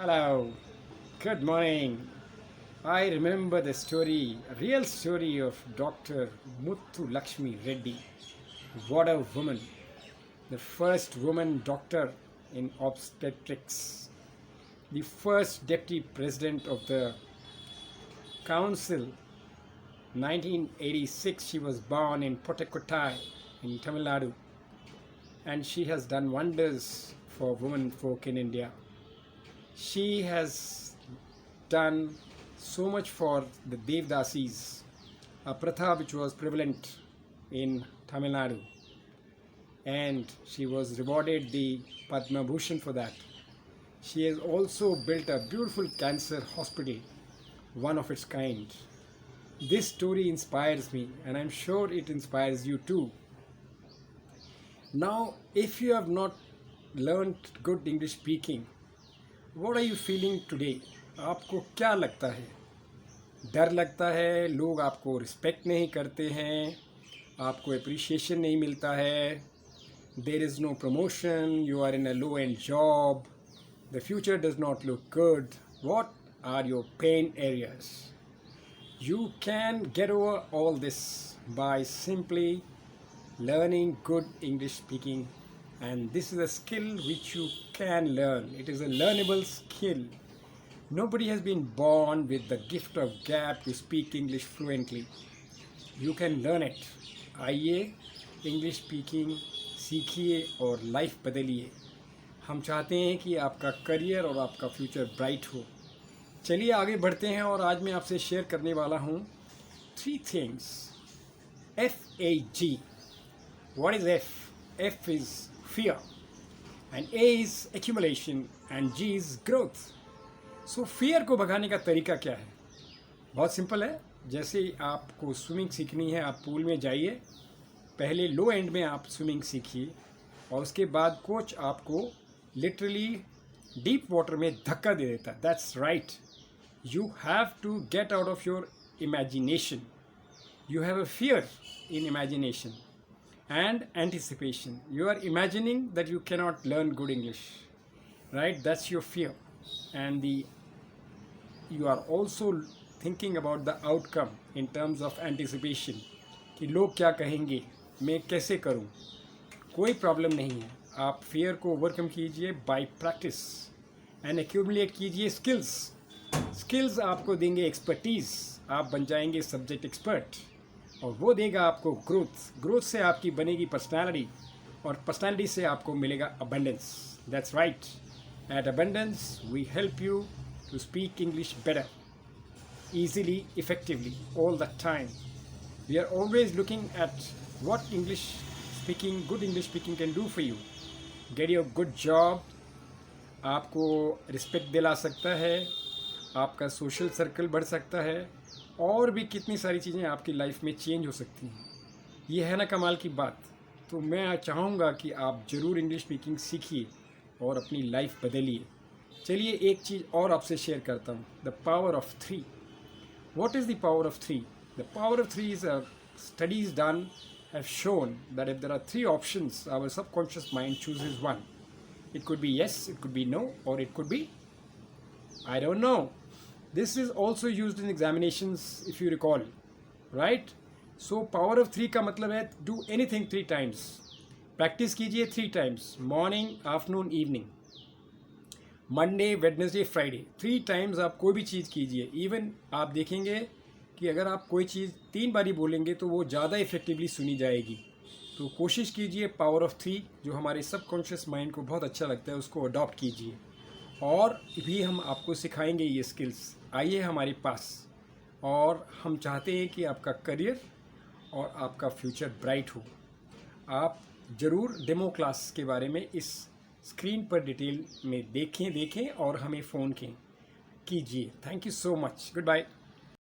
Hello, good morning. I remember the story, a real story of Dr. Muthu Lakshmi Reddy. What a woman! The first woman doctor in obstetrics, the first deputy president of the council. 1986, she was born in Pottakottai in Tamil Nadu, and she has done wonders for women folk in India. She has done so much for the Devdasis, a pratha which was prevalent in Tamil Nadu, and she was rewarded the Padma Bhushan for that. She has also built a beautiful cancer hospital, one of its kind. This story inspires me, and I'm sure it inspires you too. Now, if you have not learned good English speaking, what are you feeling today? आपको क्या लगता है? डर लगता है, लोग आपको respect नहीं करते हैं, आपको अप्रिशिएशन नहीं मिलता है, there is no promotion, you are in a low end job, the future does not look good. What are your pain areas? You can get over all this by simply learning good English speaking, and this is a skill which you can learn. It is a learnable skill. Nobody has been born with the gift of gab to speak English fluently. You can learn it. आइए English speaking सीखिए और life बदलिए. हम चाहते हैं कि आपका career और आपका फ्यूचर ब्राइट हो. चलिए आगे बढ़ते हैं, और आज मैं आपसे शेयर करने वाला हूँ 3 things. FAG. What is F? F is fear, and A is accumulation, and G is growth. So fear को भगाने का तरीका क्या है? बहुत सिंपल है. जैसे आपको स्विमिंग सीखनी है, आप पूल में जाइए, पहले लो एंड में आप स्विमिंग सीखिए, और उसके बाद कोच आपको लिटरली डीप वाटर में धक्का दे देता है. That's right. You have to get out of your imagination. You have a fear in imagination and anticipation. You are imagining that you cannot learn good English, right? That's your fear. And you are also thinking about the outcome in terms of anticipation. कि लोग क्या कहेंगे, मैं कैसे करूं. कोई problem नहीं है. आप फियर को ओवरकम कीजिए बाय प्रैक्टिस एंड एक्यूमुलेट कीजिए स्किल्स. स्किल्स आपको देंगे एक्सपर्टीज़. आप बन जाएंगे सब्जेक्ट एक्सपर्ट, और वो देगा आपको ग्रोथ. ग्रोथ से आपकी बनेगी पर्सनालिटी, और पर्सनालिटी से आपको मिलेगा abundance. That's right. At abundance we help you to speak English better, easily, effectively, all the time. We are always looking at what English speaking, good English speaking can do for you. Get your good job. आपको respect दिला सकता है, आपका social circle बढ़ सकता है, और भी कितनी सारी चीज़ें आपकी लाइफ में चेंज हो सकती हैं. ये है ना कमाल की बात. तो मैं चाहूँगा कि आप ज़रूर इंग्लिश स्पीकिंग सीखिए और अपनी लाइफ बदलिए. चलिए एक चीज़ और आपसे शेयर करता हूँ. The power of 3. What is the power of 3? The power of 3 is studies done have shown that if there are 3 options, our subconscious mind chooses one. It could be yes, it could be no, or it could be I don't know. This is also used in examinations, if you recall, right? So power of 3 का मतलब है do anything 3 times. Practice कीजिए 3 times, morning, afternoon, evening. Monday, Wednesday, Friday, 3 times आप कोई भी चीज़ कीजिए. Even आप देखेंगे कि अगर आप कोई चीज़ 3 बारी बोलेंगे तो वो ज़्यादा इफेक्टिवली सुनी जाएगी. तो कोशिश कीजिए पावर ऑफ 3, जो हमारे सबकॉन्शियस माइंड को बहुत अच्छा लगता है, उसको अडॉप्ट कीजिए. और भी हम आपको सिखाएंगे ये स्किल्स. आइए हमारे पास, और हम चाहते हैं कि आपका करियर और आपका फ्यूचर ब्राइट हो. आप ज़रूर डेमो क्लास के बारे में इस स्क्रीन पर डिटेल में देखें और हमें फ़ोन कीजिए. Thank you so much. Good bye.